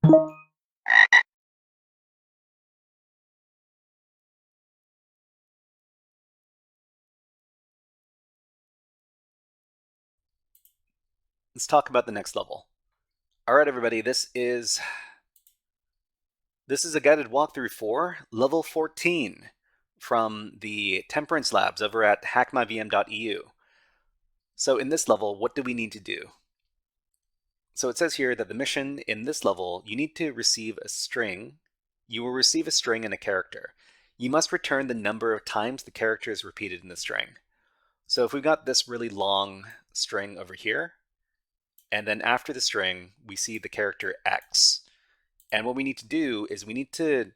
Let's talk about the next level. All right, everybody, this is a guided walkthrough for level 14 from the Temperance labs over at HackMyVM.eu. So in this level, what do we need to do? So it says here that the mission in this level, you need to receive a string. You will receive a string and a character. You must return the number of times the character is repeated in the string. So if we've got this really long string over here, and then after the string, we see the character X. And what we need to do is we need to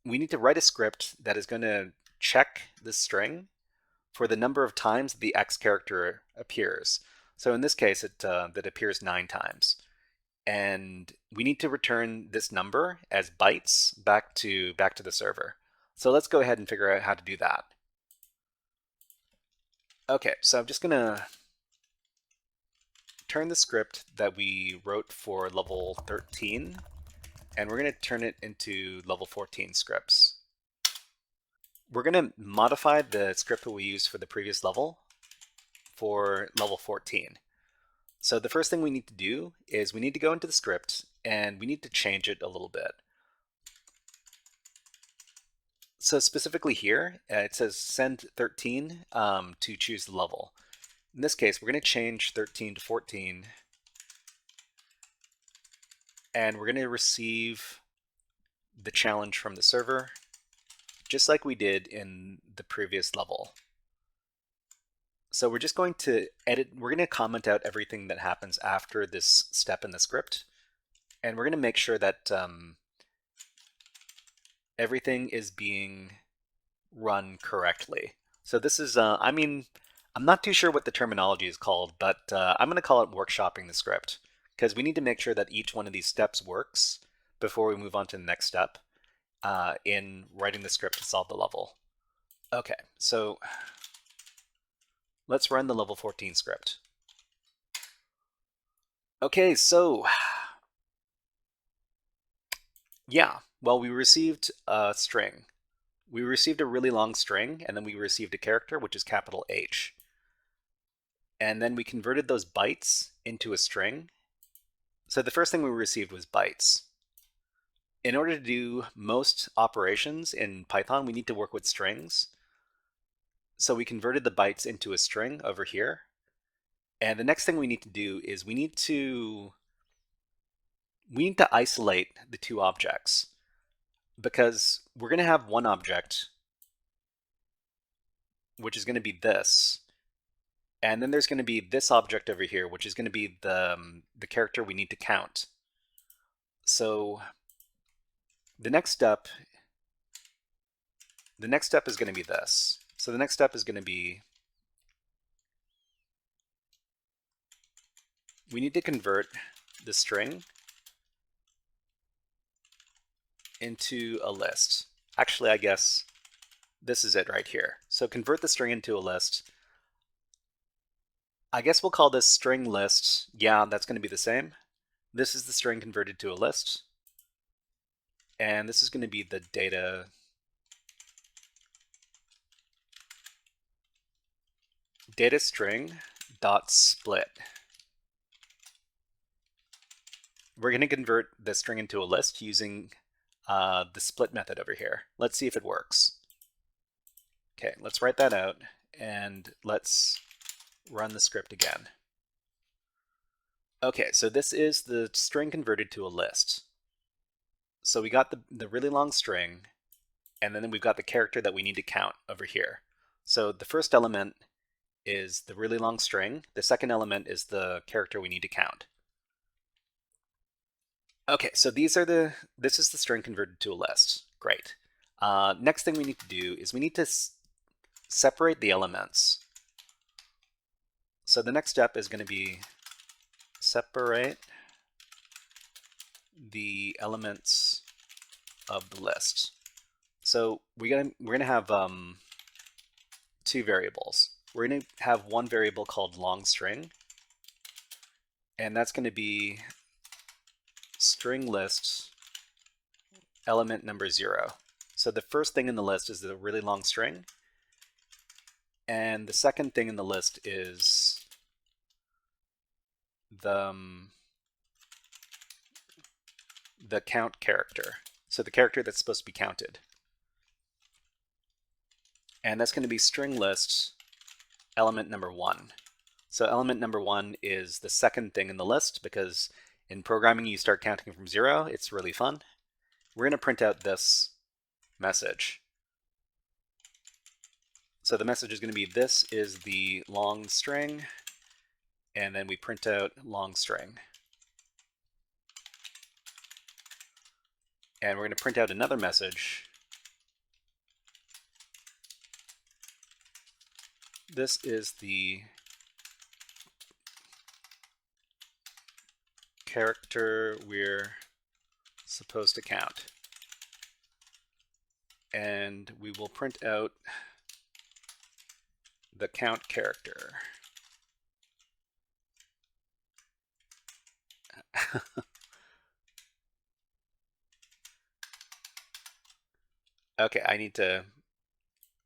write a script that is going to check this string for the number of times the X character appears. So in this case, that appears 9 times. And we need to return this number as bytes back to the server. So let's go ahead and figure out how to do that. Okay, so I'm just going to turn the script that we wrote for level 13, and we're going to turn it into level 14 scripts. We're going to modify the script that we used for the previous level for level 14. So the first thing we need to do is we need to go into the script and we need to change it a little bit. So specifically here, it says send 13 to choose the level. In this case, we're going to change 13 to 14, and we're going to receive the challenge from the server, just like we did in the previous level. So we're just going to we're going to comment out everything that happens after this step in the script, and we're going to make sure that everything is being run correctly. So this is, I'm not too sure what the terminology is called, but I'm going to call it workshopping the script, because we need to make sure that each one of these steps works before we move on to the next step in writing the script to solve the level. Okay, so let's run the level 14 script. Okay, so yeah, well, we received a string. We received a really long string, and then we received a character, which is capital H. And then we converted those bytes into a string. So the first thing we received was bytes. In order to do most operations in Python, we need to work with strings. So we converted the bytes into a string over here. And the next thing we need to do is we need to isolate the two objects, because we're going to have one object, which is going to be this. And then there's going to be this object over here, which is going to be the character we need to count. So the next step is going to be this. So the next step is going to be, we need to convert the string into a list. Actually, I guess this is it right here. So convert the string into a list. I guess we'll call this string list. Yeah, that's going to be the same. This is the string converted to a list. And this is going to be the data string dot split. We're going to convert the string into a list using the split method over here. Let's see if it works. Okay, let's write that out and let's run the script again. Okay, so this is the string converted to a list. So we got the really long string, and then we've got the character that we need to count over here. So the first element is the really long string. The second element is the character we need to count. Okay, so this is the string converted to a list. Great. Next thing we need to do is we need to separate the elements. So the next step is going to be separate the elements of the list. So we're gonna have two variables. We're gonna have one variable called long string, and that's going to be string list element number 0. So the first thing in the list is the really long string, and the second thing in the list is the count character. So the character that's supposed to be counted. And that's going to be string list element number 1. So element number 1 is the second thing in the list, because in programming you start counting from 0. It's really fun. We're going to print out this message. So the message is going to be, this is the long string, and then we print out long string. And we're going to print out another message. This is the character we're supposed to count. And we will print out the count character. Okay, I need to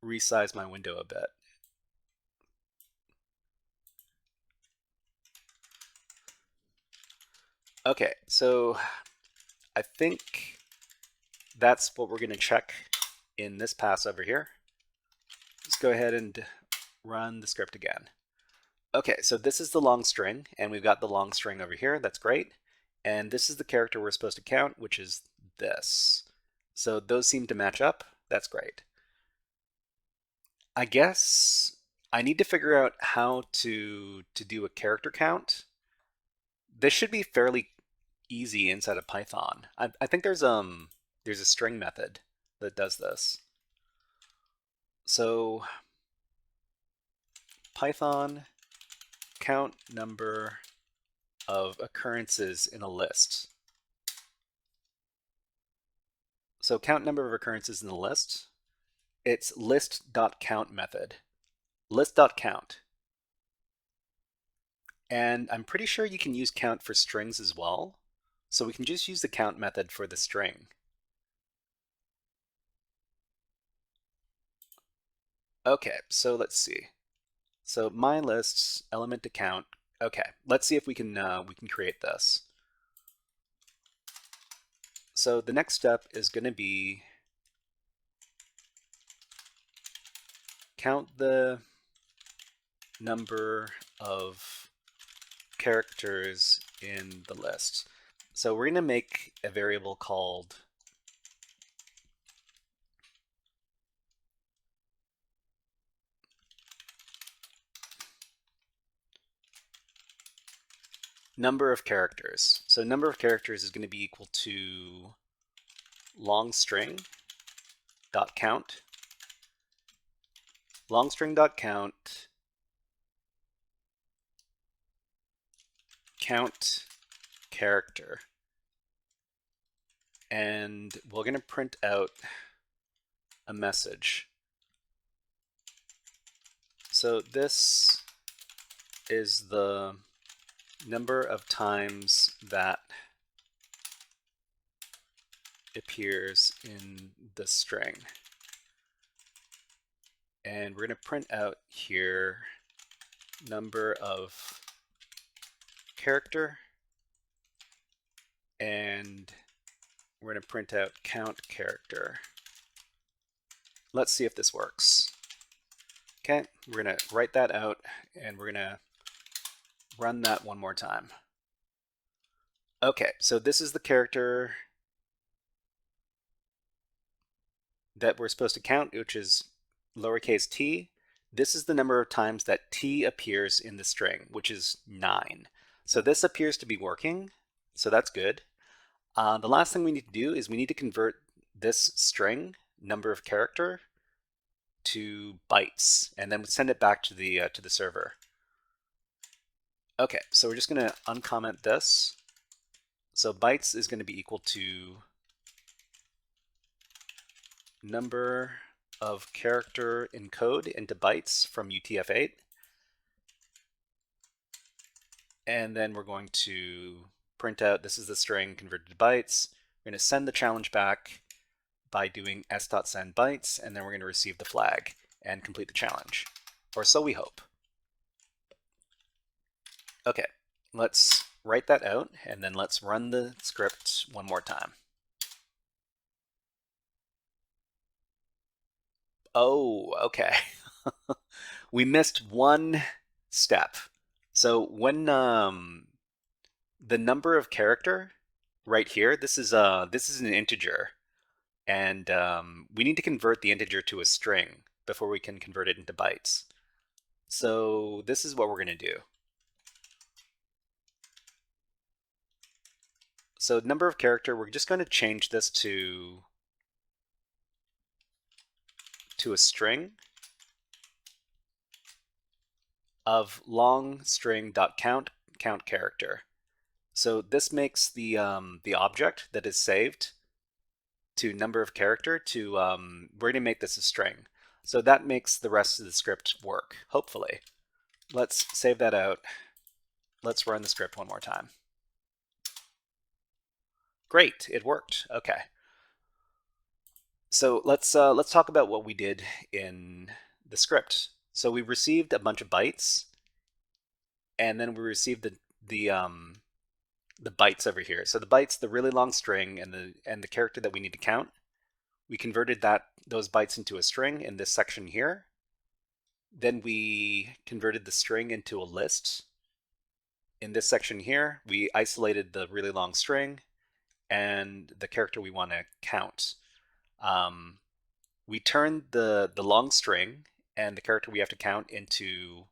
resize my window a bit. Okay, so I think that's what we're going to check in this pass over here. Let's go ahead and run the script again. Okay, so this is the long string, and we've got the long string over here. That's great. And this is the character we're supposed to count, which is this. So those seem to match up. That's great. I guess I need to figure out how to do a character count. This should be fairly easy inside of Python. I think there's a string method that does this. So Python count number of occurrences in a list. So count number of occurrences in the list, it's list.count method. List.count. And I'm pretty sure you can use count for strings as well. So we can just use the count method for the string. Okay, so let's see. So my lists element to count. Okay, let's see if we can create this. So the next step is going to be count the number of characters in the list. So we're going to make a variable called number of characters. So number of characters is going to be equal to long string dot count. Long string dot count count character. And we're going to print out a message. So this is the number of times that appears in the string. And we're going to print out here number of character, and we're going to print out count character. Let's see if this works. Okay, we're going to write that out, and we're going to run that one more time. Okay, so this is the character that we're supposed to count, which is lowercase t. This is the number of times that t appears in the string, which is 9. So this appears to be working, so that's good. The last thing we need to do is we need to convert this string, number of character, to bytes, and then send it back to the server. Okay, so we're just going to uncomment this. So bytes is going to be equal to number of character encode into bytes from UTF-8. And then we're going to print out this is the string converted to bytes. We're going to send the challenge back by doing s.send bytes, and then we're going to receive the flag and complete the challenge, or so we hope. Okay, let's write that out, and then let's run the script one more time. Oh, okay. We missed one step. So when the number of character right here, this is an integer, and we need to convert the integer to a string before we can convert it into bytes. So this is what we're going to do. So number of character, we're just going to change this to a string of long string.count character. So this makes the object that is saved to number of character to we're going to make this a string. So that makes the rest of the script work, hopefully. Let's save that out. Let's run the script one more time. Great, it worked. Okay. So let's talk about what we did in the script. So we received a bunch of bytes, and then we received the bytes over here. So the bytes, the really long string, and the character that we need to count. We converted those bytes into a string in this section here. Then we converted the string into a list. In this section here, we isolated the really long string and the character we want to count. We turned the long string and the character we have to count into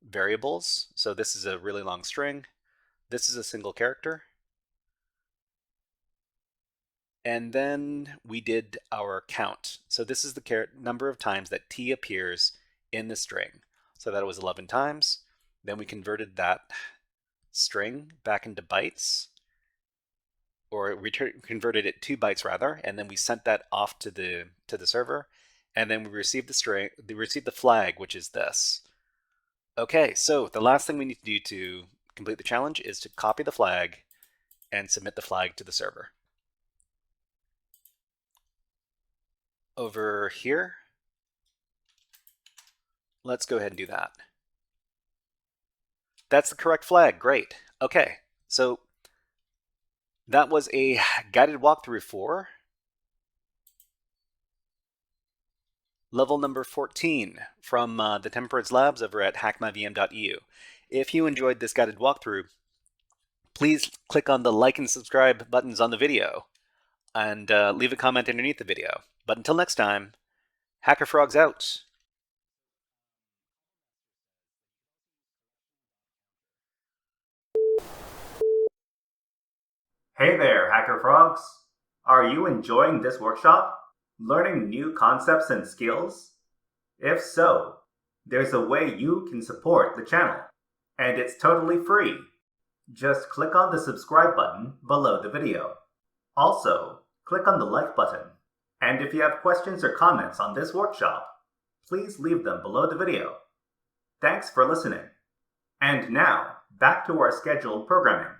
variables. So this is a really long string. This is a single character. And then we did our count. So this is the number of times that t appears in the string. So that was 11 times. Then we converted that string back into bytes, or we converted it to bytes rather, and then we sent that off to the server, and then we received the string. We received the flag, which is this. Okay, so the last thing we need to do to complete the challenge is to copy the flag and submit the flag to the server. Over here, let's go ahead and do that. That's the correct flag. Great. Okay, so that was a guided walkthrough for level number 14 from the Temperance labs over at HackMyVM.eu. If you enjoyed this guided walkthrough, please click on the like and subscribe buttons on the video and leave a comment underneath the video. But until next time, HackerFrogs out. Hey there, HackerFrogs! Are you enjoying this workshop? Learning new concepts and skills? If so, there's a way you can support the channel, and it's totally free. Just click on the subscribe button below the video. Also, click on the like button. And if you have questions or comments on this workshop, please leave them below the video. Thanks for listening. And now, back to our scheduled programming.